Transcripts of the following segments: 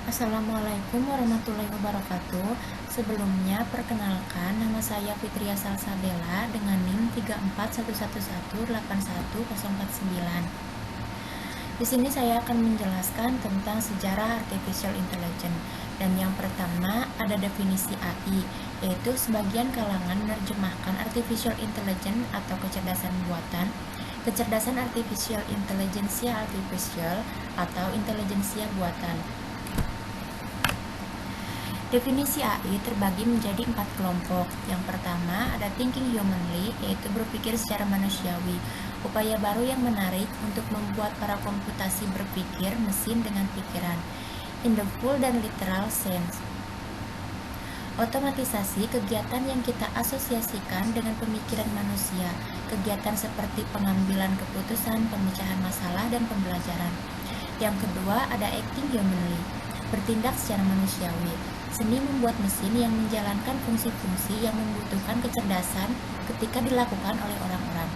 Assalamualaikum warahmatullahi wabarakatuh. Sebelumnya, perkenalkan nama saya Fitria Salsabella dengan NIM 3411181049. Di sini saya akan menjelaskan tentang sejarah artificial intelligence. Dan yang pertama ada definisi AI, yaitu sebagian kalangan menerjemahkan artificial intelligence atau kecerdasan buatan, kecerdasan artificial intelligentsia artificial atau intelijensia buatan. Definisi AI terbagi menjadi 4 kelompok. Yang pertama ada thinking humanly, yaitu berpikir secara manusiawi, upaya baru yang menarik untuk membuat para komputasi berpikir mesin dengan pikiran. In the full dan literal sense, otomatisasi kegiatan yang kita asosiasikan dengan pemikiran manusia, kegiatan seperti pengambilan keputusan, pemecahan masalah, dan pembelajaran. Yang kedua ada acting humanly, bertindak secara manusiawi, seni membuat mesin yang menjalankan fungsi-fungsi yang membutuhkan kecerdasan ketika dilakukan oleh orang-orang.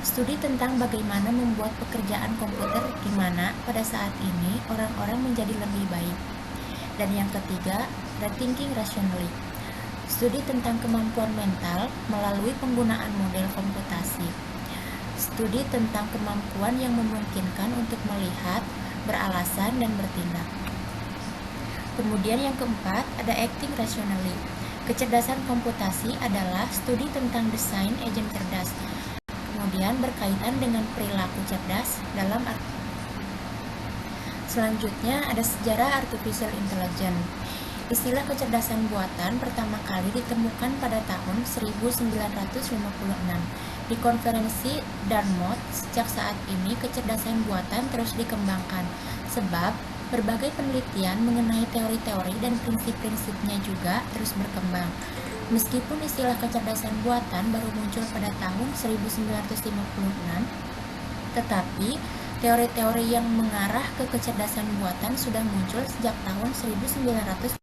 Studi tentang bagaimana membuat pekerjaan komputer di mana pada saat ini orang-orang menjadi lebih baik. Dan yang ketiga, thinking rationally, studi tentang kemampuan mental melalui penggunaan model komputasi. Studi tentang kemampuan yang memungkinkan untuk melihat, beralasan, dan bertindak. Kemudian yang keempat, ada acting rationally. Kecerdasan komputasi adalah studi tentang desain agen cerdas. Kemudian berkaitan dengan perilaku cerdas dalam Selanjutnya ada sejarah artificial intelligence. Istilah kecerdasan buatan pertama kali ditemukan pada tahun 1956 di konferensi Dartmouth. Sejak saat ini kecerdasan buatan terus dikembangkan sebab berbagai penelitian mengenai teori-teori dan prinsip-prinsipnya juga terus berkembang. Meskipun istilah kecerdasan buatan baru muncul pada tahun 1956, tetapi teori-teori yang mengarah ke kecerdasan buatan sudah muncul sejak tahun 1900.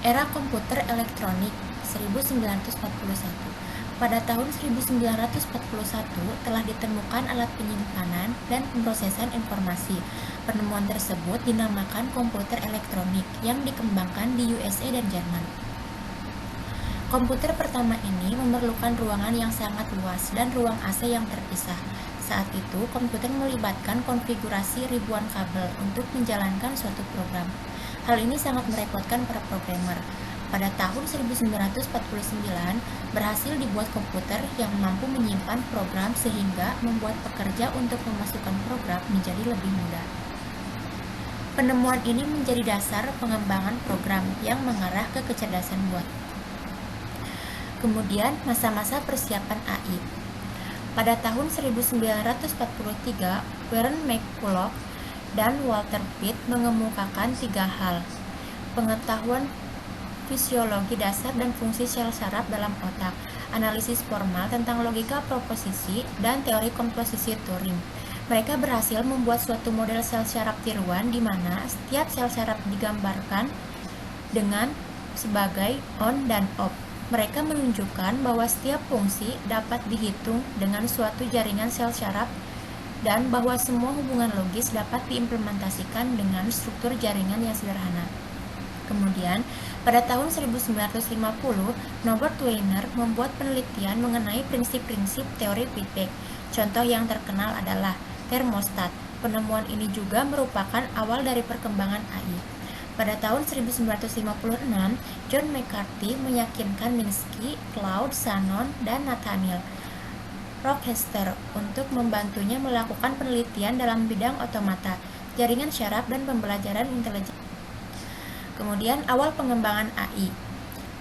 Era komputer elektronik 1941. Pada tahun 1941 telah ditemukan alat penyimpanan dan pemrosesan informasi. Penemuan tersebut dinamakan komputer elektronik yang dikembangkan di USA dan Jerman. Komputer pertama ini memerlukan ruangan yang sangat luas dan ruang AC yang terpisah. Saat itu, komputer melibatkan konfigurasi ribuan kabel untuk menjalankan suatu program. Hal ini sangat merepotkan para programmer. Pada tahun 1949, berhasil dibuat komputer yang mampu menyimpan program sehingga membuat pekerja untuk memasukkan program menjadi lebih mudah. Penemuan ini menjadi dasar pengembangan program yang mengarah ke kecerdasan buatan. Kemudian, masa-masa persiapan AI. Pada tahun 1943, Warren McCulloch dan Walter Pitt mengemukakan 3 hal: pengetahuan fisiologi dasar dan fungsi sel saraf dalam otak, analisis formal tentang logika proposisi, dan teori komposisi Turing. Mereka berhasil membuat suatu model sel saraf tiruan di mana setiap sel saraf digambarkan dengan sebagai on dan off. Mereka menunjukkan bahwa setiap fungsi dapat dihitung dengan suatu jaringan sel saraf dan bahwa semua hubungan logis dapat diimplementasikan dengan struktur jaringan yang sederhana. Kemudian, pada tahun 1950, Norbert Wiener membuat penelitian mengenai prinsip-prinsip teori feedback. Contoh yang terkenal adalah termostat. Penemuan ini juga merupakan awal dari perkembangan AI. Pada tahun 1956, John McCarthy meyakinkan Minsky, Claude Shannon, dan Nathaniel Rochester untuk membantunya melakukan penelitian dalam bidang otomata, jaringan syaraf, dan pembelajaran intelijen. Kemudian awal pengembangan AI.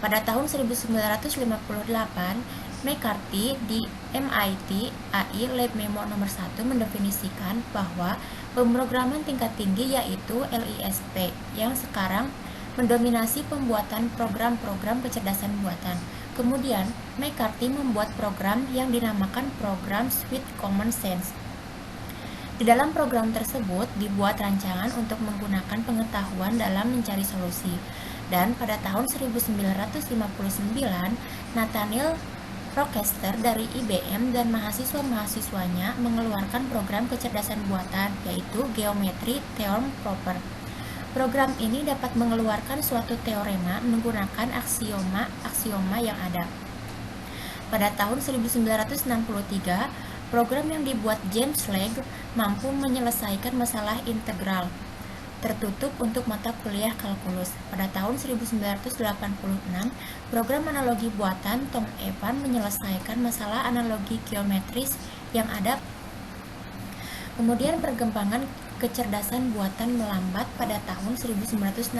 Pada tahun 1958, McCarthy di MIT AI Lab Memo nomor 1 mendefinisikan bahwa pemrograman tingkat tinggi yaitu LISP yang sekarang mendominasi pembuatan program-program kecerdasan buatan. Kemudian, McCarthy membuat program yang dinamakan program Swift Common Sense. Di dalam program tersebut dibuat rancangan untuk menggunakan pengetahuan dalam mencari solusi. Dan pada tahun 1959, Nathaniel Rochester dari IBM dan mahasiswa-mahasiswanya mengeluarkan program kecerdasan buatan, yaitu Geometry Theorem Proper. Program ini dapat mengeluarkan suatu teorema menggunakan aksioma yang ada. Pada tahun 1963, program yang dibuat James Legge mampu menyelesaikan masalah integral tertutup untuk mata kuliah kalkulus. Pada tahun 1986, program analogi buatan Tom Evan menyelesaikan masalah analogi geometris yang ada. Kemudian perkembangan kecerdasan buatan melambat pada tahun 1966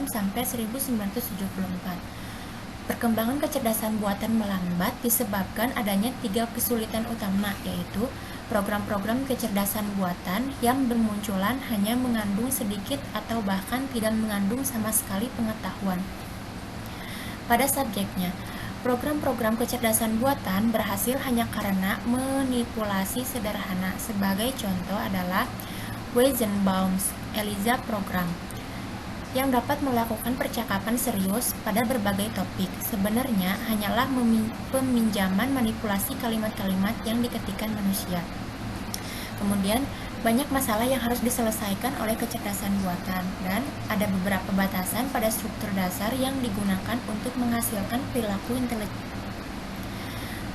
sampai 1974. Perkembangan kecerdasan buatan melambat disebabkan adanya 3 kesulitan utama, yaitu program-program kecerdasan buatan yang bermunculan hanya mengandung sedikit atau bahkan tidak mengandung sama sekali pengetahuan pada subjeknya. Program-program kecerdasan buatan berhasil hanya karena manipulasi sederhana. Sebagai contoh adalah Weizenbaum's ELIZA program yang dapat melakukan percakapan serius pada berbagai topik. Sebenarnya hanyalah peminjaman manipulasi kalimat-kalimat yang diketikkan manusia. Kemudian, banyak masalah yang harus diselesaikan oleh kecerdasan buatan, dan ada beberapa batasan pada struktur dasar yang digunakan untuk menghasilkan perilaku intelijen.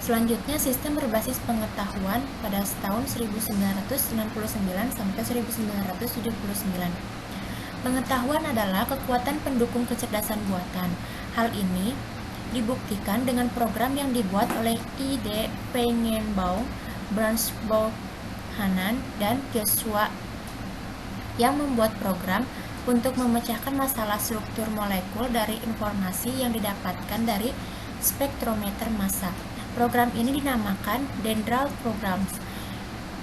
Selanjutnya, sistem berbasis pengetahuan pada tahun 1969 sampai 1979. Pengetahuan adalah kekuatan pendukung kecerdasan buatan. Hal ini dibuktikan dengan program yang dibuat oleh I.D. Feigenbaum, Franz Buchanan, dan Joshua yang membuat program untuk memecahkan masalah struktur molekul dari informasi yang didapatkan dari spektrometer massa. Program ini dinamakan Dendral Programs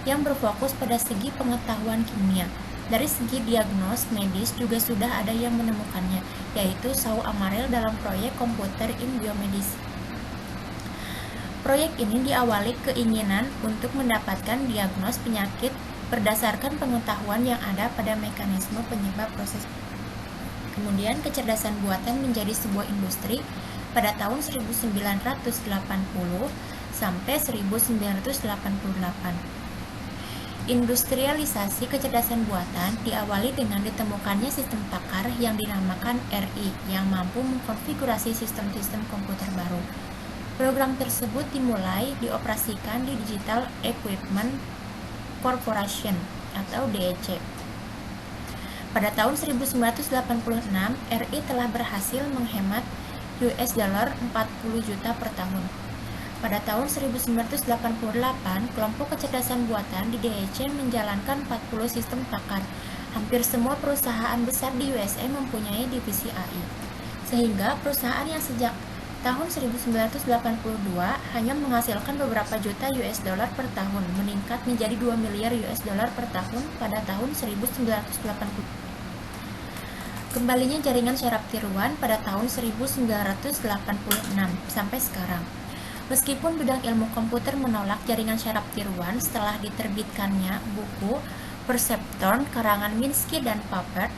yang berfokus pada segi pengetahuan kimia. Dari segi diagnos medis juga sudah ada yang menemukannya, yaitu Saul Amarel dalam proyek Computer in Biomedicine. Proyek ini diawali keinginan untuk mendapatkan diagnos penyakit berdasarkan pengetahuan yang ada pada mekanisme penyebab proses. Kemudian kecerdasan buatan menjadi sebuah industri pada tahun 1980 sampai 1988. Industrialisasi kecerdasan buatan diawali dengan ditemukannya sistem takar yang dinamakan RI yang mampu mengkonfigurasi sistem-sistem komputer baru. Program tersebut dimulai dioperasikan di Digital Equipment Corporation atau DEC. Pada tahun 1986, RI telah berhasil menghemat US dollar 40 juta per tahun. Pada tahun 1988, kelompok kecerdasan buatan di DEC menjalankan 40 sistem takar. Hampir semua perusahaan besar di USA mempunyai divisi AI, sehingga perusahaan yang sejak tahun 1982 hanya menghasilkan beberapa juta US dollar per tahun meningkat menjadi 2 miliar US dollar per tahun pada tahun 1980. Kembalinya jaringan syaraf tiruan pada tahun 1986 sampai sekarang. Meskipun bidang ilmu komputer menolak jaringan syaraf tiruan setelah diterbitkannya buku Perceptron karangan Minsky dan Papert,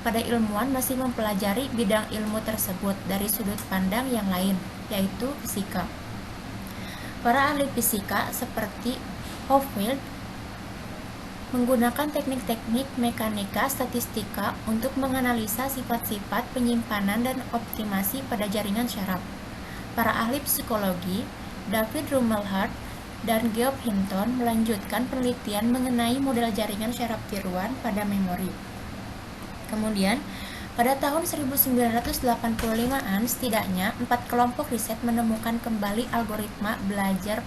pada ilmuwan masih mempelajari bidang ilmu tersebut dari sudut pandang yang lain, yaitu fisika. Para ahli fisika seperti Hopfield menggunakan teknik-teknik mekanika statistika untuk menganalisa sifat-sifat penyimpanan dan optimasi pada jaringan syaraf. Para ahli psikologi, David Rumelhart dan Geoff Hinton melanjutkan penelitian mengenai model jaringan syaraf tiruan pada memori. Kemudian, pada tahun 1985-an, setidaknya 4 kelompok riset menemukan kembali algoritma belajar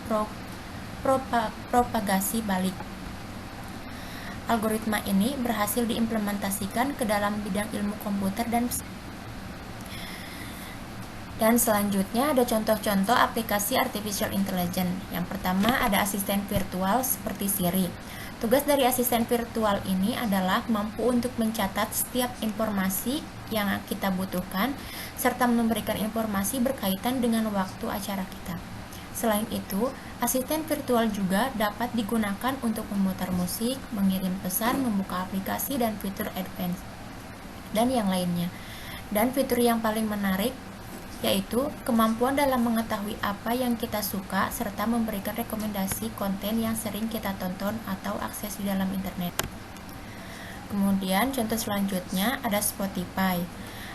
propagasi balik. Algoritma ini berhasil diimplementasikan ke dalam bidang ilmu komputer dan selanjutnya ada contoh-contoh aplikasi artificial intelligence. Yang pertama ada asisten virtual seperti Siri. Tugas dari asisten virtual ini adalah mampu untuk mencatat setiap informasi yang kita butuhkan serta memberikan informasi berkaitan dengan waktu acara kita. Selain itu, asisten virtual juga dapat digunakan untuk memutar musik, mengirim pesan, membuka aplikasi dan fitur advance dan yang lainnya. Dan fitur yang paling menarik yaitu kemampuan dalam mengetahui apa yang kita suka serta memberikan rekomendasi konten yang sering kita tonton atau akses di dalam internet. Kemudian contoh selanjutnya ada Spotify.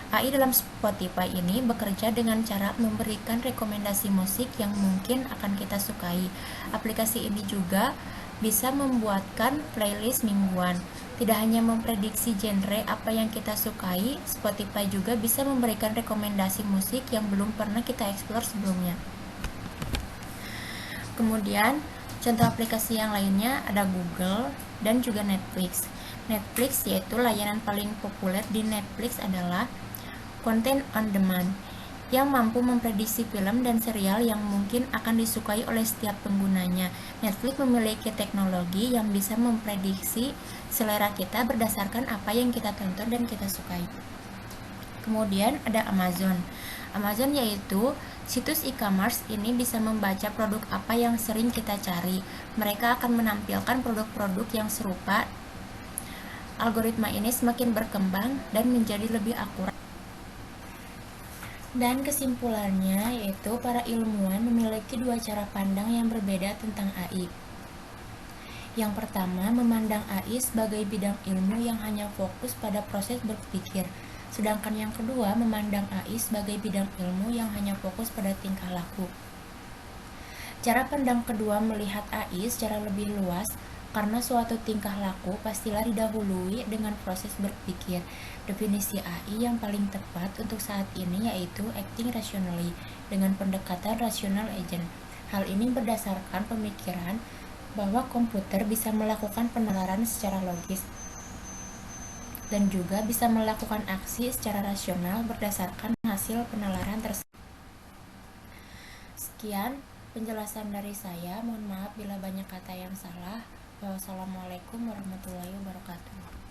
AI dalam Spotify ini bekerja dengan cara memberikan rekomendasi musik yang mungkin akan kita sukai. Aplikasi ini juga bisa membuatkan playlist mingguan. Tidak hanya memprediksi genre apa yang kita sukai, Spotify juga bisa memberikan rekomendasi musik yang belum pernah kita eksplor sebelumnya. Kemudian, contoh aplikasi yang lainnya ada Google dan juga Netflix. Netflix yaitu layanan paling populer di Netflix adalah content on demand yang mampu memprediksi film dan serial yang mungkin akan disukai oleh setiap penggunanya. Netflix memiliki teknologi yang bisa memprediksi selera kita berdasarkan apa yang kita tonton dan kita sukai. Kemudian ada Amazon. Amazon yaitu situs e-commerce ini bisa membaca produk apa yang sering kita cari. Mereka akan menampilkan produk-produk yang serupa. Algoritma ini semakin berkembang dan menjadi lebih akurat. Dan kesimpulannya yaitu para ilmuwan memiliki dua cara pandang yang berbeda tentang AI. Yang pertama, memandang AI sebagai bidang ilmu yang hanya fokus pada proses berpikir. Sedangkan yang kedua, memandang AI sebagai bidang ilmu yang hanya fokus pada tingkah laku. Cara pandang kedua melihat AI secara lebih luas karena suatu tingkah laku pastilah didahului dengan proses berpikir. Definisi AI yang paling tepat untuk saat ini yaitu acting rationally dengan pendekatan rational agent. Hal ini berdasarkan pemikiran bahwa komputer bisa melakukan penalaran secara logis dan juga bisa melakukan aksi secara rasional berdasarkan hasil penalaran tersebut. Sekian penjelasan dari saya. Mohon maaf bila banyak kata yang salah. Wassalamualaikum warahmatullahi wabarakatuh.